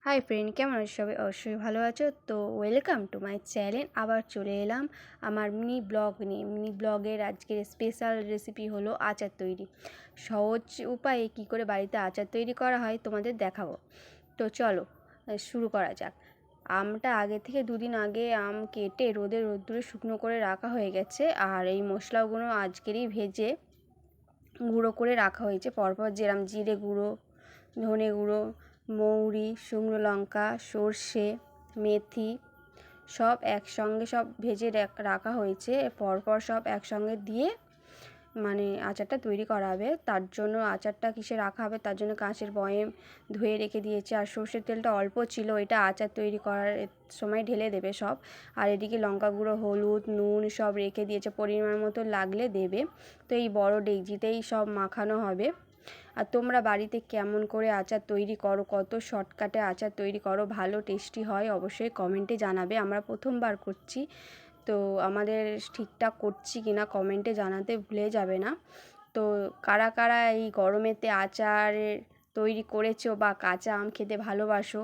Hi friend, কেমন আছো সবাই? অবশ্যই ভালো আছো তো। Welcome to my channel. আবার চলে এলাম আমার মিনি ব্লগ নিয়ে। মিনি ব্লগের আজকের স্পেশাল রেসিপি হলো আচার তৈরি। সহজ উপায়ে কি করে বাড়িতে আচার তৈরি করা হয় তোমাদের দেখাবো। তো চলো শুরু করা যাক। আমটা আগে থেকে দুদিন আগে আম কেটে রোদ্দুরে শুকনো করে রাখা হয়ে গেছে। আর এই মশলাগুলো আজকেরই ভেজে গুঁড়ো করে রাখা হয়েছে পরপর, যেরকম জিরে গুঁড়ো, ধনে গুঁড়ো, মৌরি, শুকনো লঙ্কা, সর্ষে, মেথি সব একসঙ্গে সব ভেজে রাখা হয়েছে। পরপর সব একসঙ্গে দিয়ে মানে আচারটা তৈরি করা হবে। তার জন্য আচারটা কিসে রাখা হবে, তার জন্য কাঁচের বয়েম ধুয়ে রেখে দিয়েছে। আর সর্ষের তেলটা অল্প ছিল, এটা আচার তৈরি করার সময় ঢেলে দেবে সব। আর এদিকে লঙ্কা গুঁড়ো, হলুদ, নুন সব রেখে দিয়েছে, পরিমাণ মতো লাগলে দেবে। তো এই বড় ডেকচিতেই সব মাখানো হবে। আর তোমরা বাড়িতে কেমন করে আচার তৈরি করো, কত শর্টকাটে আচার তৈরি করো, ভালো টেস্টি হয়, অবশ্যই কমেন্টে জানাবে। আমরা প্রথমবার করছি, তো আমাদের ঠিকঠাক করছি কিনা কমেন্টে জানাতে ভুলে যাবে না। তো কারা কারা এই গরমেতে আচার তৈরি করেছো বা কাঁচা আম খেতে ভালোবাসো,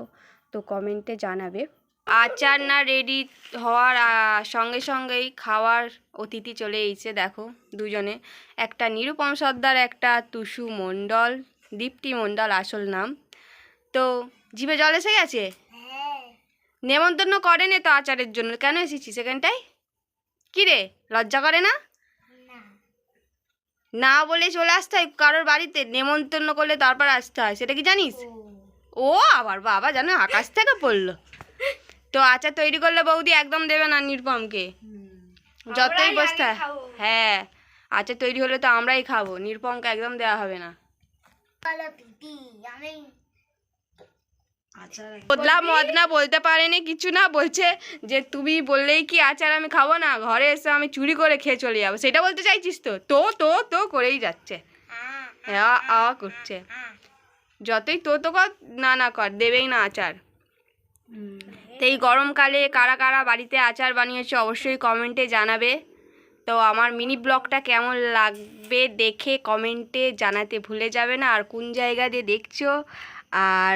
তো কমেন্টে জানাবে। আচার না রেডি হওয়ার সঙ্গে সঙ্গেই খাওয়ার অতিথি চলে এসেছে, দেখো দুজনে। একটা নিরুপম সর্দার, একটা টুসু মণ্ডল, দীপ্তি মণ্ডল আসল নাম। তো জিভে জল এসে গেছে। নেমন্তন্ন করেনি তো আচারের জন্য, কেন এসেছিস সেখানটায়? কি রে, লজ্জা করে না? না বলে চলে আসতে হয় কারোর বাড়িতে, নেমন্তন্ন করলে তারপর আসতে হয়, সেটা কি জানিস? ও আবার বাবা জানো আকাশ থেকে পড়লো। তো আচার তৈরি করলে বৌদি একদম দেবে না নিরুপমকে, যতই বসতে। হ্যাঁ, আচার তৈরি হলে তো আমরাই খাবো, নিরুপমকে একদম দেওয়া হবে না। বদলা মদনা বলতে পারেনি কিছু না, বলছে যে তুমি বললেই কি আচার আমি খাবো না, ঘরে এসে আমি চুরি করে খেয়ে চলে যাবো, সেটা বলতে চাইছিস? তো তো তো তো করেই যাচ্ছে, করছে। যতই তো তো কর না না কর, দেবেই না আচার। তো এই গরমকালে কারা কারা বাড়িতে আচার বানিয়েছে অবশ্যই কমেন্টে জানাবে। তো আমার মিনি ব্লগটা কেমন লাগবে দেখে কমেন্টে জানাতে ভুলে যাবে না। আর কোন জায়গা দিয়ে দেখছো আর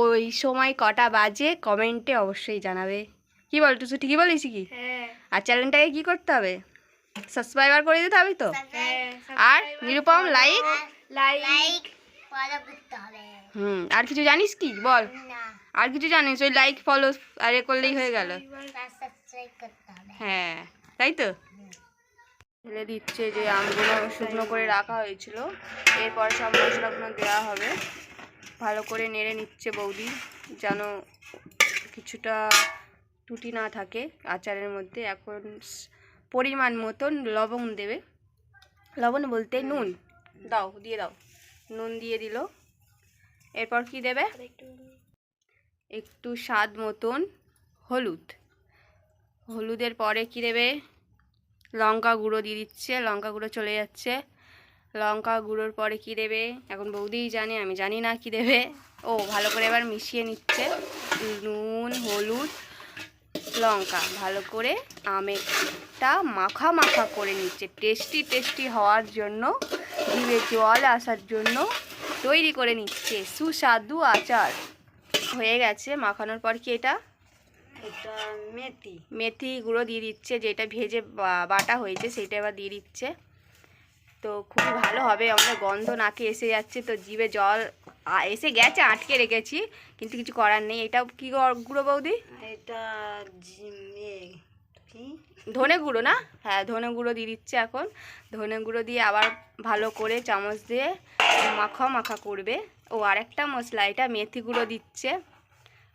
ওই সময় কটা বাজে কমেন্টে অবশ্যই জানাবে। কি বল টুসু, ঠিকই বলিস কি? আর চ্যানেলটাকে কি করতে হবে? সাবস্ক্রাইবার করে দিতে হবে তো। আর নিরুপম লাইক আর কিছু জানিস কি বল? আর কিছু জানিস? ওই লাইক ফলো আর করলেই হয়ে গেল। হ্যাঁ, তাই তো। ঢেলে দিচ্ছে যে আমগুলো শুকনো করে রাখা হয়েছিল, এরপর সব মশলাগুলো দেওয়া হবে। ভালো করে নেড়ে নিচ্ছে বৌদি, যেন কিছুটা ত্রুটি না থাকে আচারের মধ্যে। এখন পরিমাণ মতন লবণ দেবে, লবণ বলতে নুন দাও, দিয়ে দাও, নুন দিয়ে দিল। এরপর কি দেবে? একটু স্বাদ মতন হলুদ, হলুদের পরে কি দেবে? লঙ্কা গুঁড়ো দিয়ে দিচ্ছে, লঙ্কা গুঁড়ো চলে যাচ্ছে। লঙ্কা গুঁড়োর পরে কি দেবে এখন বৌদিই জানে, আমি জানি না কি দেবে। ও ভালো করে এবার মিশিয়ে নিচ্ছে, নুন, হলুদ, লঙ্কা ভালো করে আমেরটা মাখা মাখা করে নিচ্ছে, টেস্টি টেস্টি হওয়ার জন্য, জিভে জল আসার জন্য তৈরি করে নিচ্ছে সুস্বাদু আচার। হয়ে গেছে মাখানোর পর কি এটা মেথি গুঁড়ো দিয়ে দিচ্ছে, যেটা ভেজে বাটা হয়েছে সেটা এবার দিয়ে দিচ্ছে। তো খুবই ভালো হবে, আমাদের গন্ধ নাকে এসে যাচ্ছে, তো জিভে জল এসে গেছে, আটকে রেখেছি, কিন্তু কিছু করার নেই। এটা কি গুঁড়ো বৌদি? এটা ধনে গুঁড়ো না? হ্যাঁ, ধনে গুঁড়ো দিয়ে দিচ্ছে এখন। ধনে গুঁড়ো দিয়ে আবার ভালো করে চামচ দিয়ে মাখা মাখা করবে। ও আরেকটা মশলা, এটা মেথি গুঁড়ো দিচ্ছে।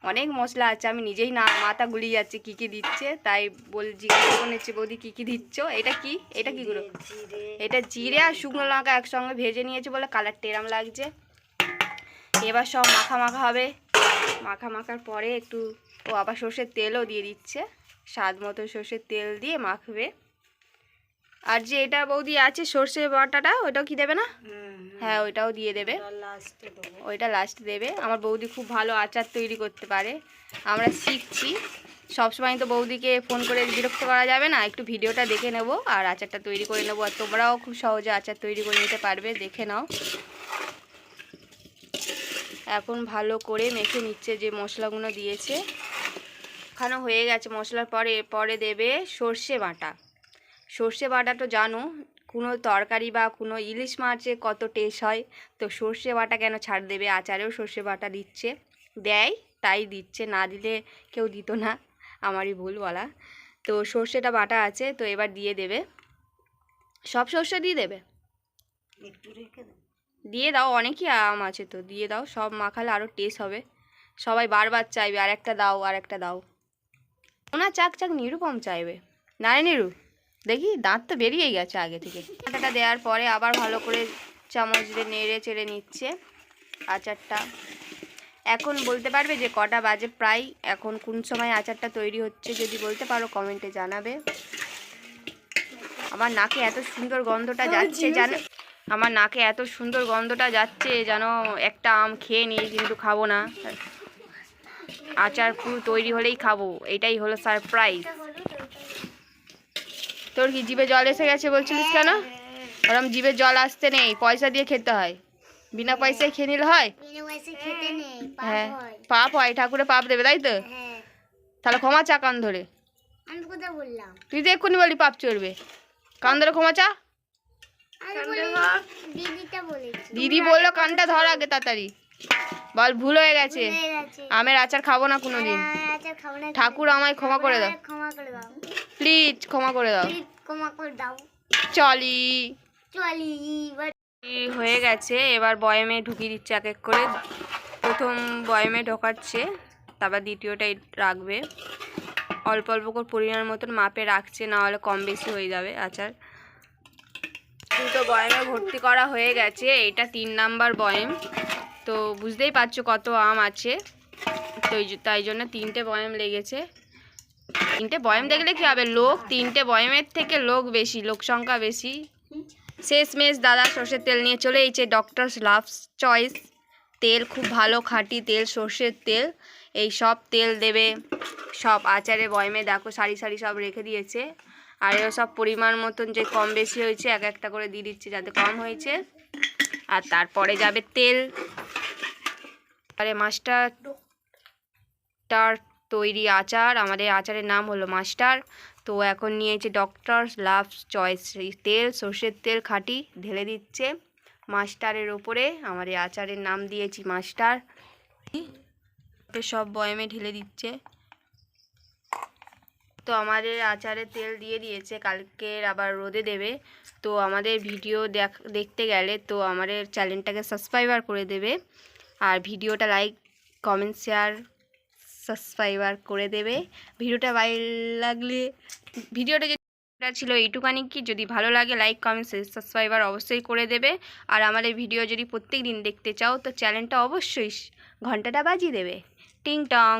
অনেক মশলা আছে, আমি নিজেই না মাথা গুলিয়ে যাচ্ছে কী কী দিচ্ছে, তাই জিজ্ঞাসা করে নিচ্ছে বৌদি কী কী দিচ্ছ। এটা কি, এটা কি গুঁড়ো? এটা জিরে আর শুকনো লঙ্কা একসঙ্গে ভেজে নিয়েছে বলে কালারটা এরম লাগছে। এবার সব মাখা মাখা হবে, মাখা মাখার পরে একটু ও আবার সর্ষের তেলও দিয়ে দিচ্ছে, স্বাদ মতো সর্ষের তেল দিয়ে মাখবে। আর যে এটা বৌদি আছে সর্ষে বাটাটা, ওইটাও কি দেবে না? হ্যাঁ, ওইটাও দিয়ে দেবে, ওইটা লাস্টে দেবে। আমার বৌদি খুব ভালো আচার তৈরি করতে পারে, আমরা শিখছি। সবসময় তো বৌদিকে ফোন করে বিরক্ত করা যাবে না, একটু ভিডিওটা দেখে নেব আর আচারটা তৈরি করে নেবো। আর তোমরাও খুব সহজে আচার তৈরি করে নিতে পারবে, দেখে নাও। এখন ভালো করে মেখে নিচ্ছে যে মশলাগুলো দিয়েছে। ওখানে হয়ে গেছে মশলার পরে পরে দেবে সর্ষে বাটা। সর্ষে বাটা তো জানো কোনো তরকারি বা কোনো ইলিশ মাছে কত টেস্ট হয়, তো সর্ষে বাটা কেন ছাড় দেবে, আচারেও সর্ষে বাটা দিচ্ছে, দেয় তাই দিচ্ছে, না দিলে কেউ দিত না, আমারই ভুল বলা। তো সর্ষেটা বাটা আছে, তো এবার দিয়ে দেবে, সব সর্ষে দিয়ে দেবে, দিয়ে দাও, অনেকই আম আছে তো দিয়ে দাও, সব মাখালে আরও টেস্ট হবে, সবাই বারবার চাইবে আর একটা দাও আর একটা দাও। ওনা চাক চাক নিরুপম চাইবে, না নিরু দেখি দাঁত তো বেরিয়েই গেছে আগে থেকে। আটাটা দেওয়ার পরে আবার ভালো করে চামচ দিয়ে নেড়ে চেড়ে নিচ্ছে আচারটা। এখন বলতে পারবে যে কটা বাজে প্রায়, এখন কোন সময় আচারটা তৈরি হচ্ছে যদি বলতে পারো কমেন্টে জানাবে। আমার নাকে এত সুন্দর গন্ধটা যাচ্ছে জানো, আমার নাকে এত সুন্দর গন্ধটা যাচ্ছে যেন একটা আম খেয়ে নিই, কিন্তু খাবো না, আচার পুরো তৈরি হলেই খাবো, এটাই হলো সারপ্রাইজ। তোর কি জিভে জল এসে গেছে বলছিলিস কেন? ওরম জিভে জল আসতে নেই, পয়সা দিয়ে খেতে হয়, বিনা পয়সায় খেয়ে নিলে হয়? হ্যাঁ পাপ হয়, ঠাকুরে পাপ দেবে তাই তো? তাহলে ক্ষমা চা কান ধরে। তুই তো এক্ষুনি বলি পাপ চড়বে, কান ধরে ক্ষমা চা। দিদি বললো কানটা ধর আগে তাড়াতাড়ি, বল ভুল হয়ে গেছে, আমের আচার খাবো না কোনোদিন, ঠাকুর আমায় ক্ষমা করে দাও, প্লিজ ক্ষমা করে দাও। চলি হয়ে গেছে, এবার বয়ামে ঢুকিয়ে দিচ্ছে এক এক করে, প্রথম বয়ামে ঢোকাচ্ছে, তারপর দ্বিতীয়টাই রাখবে, অল্প অল্প করে পরিমাণ মতন মাপে রাখছে, না হলে কম বেশি হয়ে যাবে আচার। দুটো বয়ামে ভর্তি করা হয়ে গেছে, এটা 3 নাম্বার বয়াম, তো বুঝতেই পারছো কত আম আছে, তো তাই জন্য 3টে বয়াম লেগেছে। 3টে বয়াম দেখলে কী হবে, লোক 3টে বয়ামের থেকে লোক বেশি, লোক সংখ্যা বেশি। শেষমেশ দাদা সর্ষের তেল নিয়ে চলে এসেছে, ডক্টরস লাভস চয়েস তেল, খুব ভালো খাঁটি তেল, সর্ষের তেল, এই সব তেল দেবে সব আচারে বয়ামে, দেখো সারি সারি সব রেখে দিয়েছে, আর এও সব পরিমাণ মতন যে কম বেশি হয়েছে এক একটা করে দিয়ে দিচ্ছে যাতে কম হয়েছে। আর তারপরে যাবে তেল, আরে মাস্টার তৈরি আচার, আমাদের আচারের নাম হলো মাস্টার, তো এখন নিয়েছে ডক্টরস লাভস চয়েস তেল, সর্ষের তেল খাঁটি, ঢেলে দিচ্ছে মাস্টারের ওপরে, আমাদের আচারের নাম দিয়েছি মাস্টার, সব বয়ামে ঢেলে দিচ্ছে। তো আমাদের আচারে তেল দিয়ে দিয়েছে, কালকের আবার রোদে দেবে, তো আমাদের ভিডিও দেখতে গেলে তো আমাদের চ্যানেলটাকে সাবস্ক্রাইবার করে দেবে, আর ভিডিওটা লাইক কমেন্ট শেয়ার সাবস্ক্রাইবার করে দেবে। ভিডিওটা ভালো লাগলে, ভিডিওটা যেটা ছিল এইটুকানি, কি যদি ভালো লাগে লাইক কমেন্ট সাবস্ক্রাইবার অবশ্যই করে দেবে, আর আমাদের ভিডিও যদি প্রত্যেক দিন দেখতে চাও তো চ্যানেলটা অবশ্যই ঘন্টাটা বাজিয়ে দেবে, টিং টং।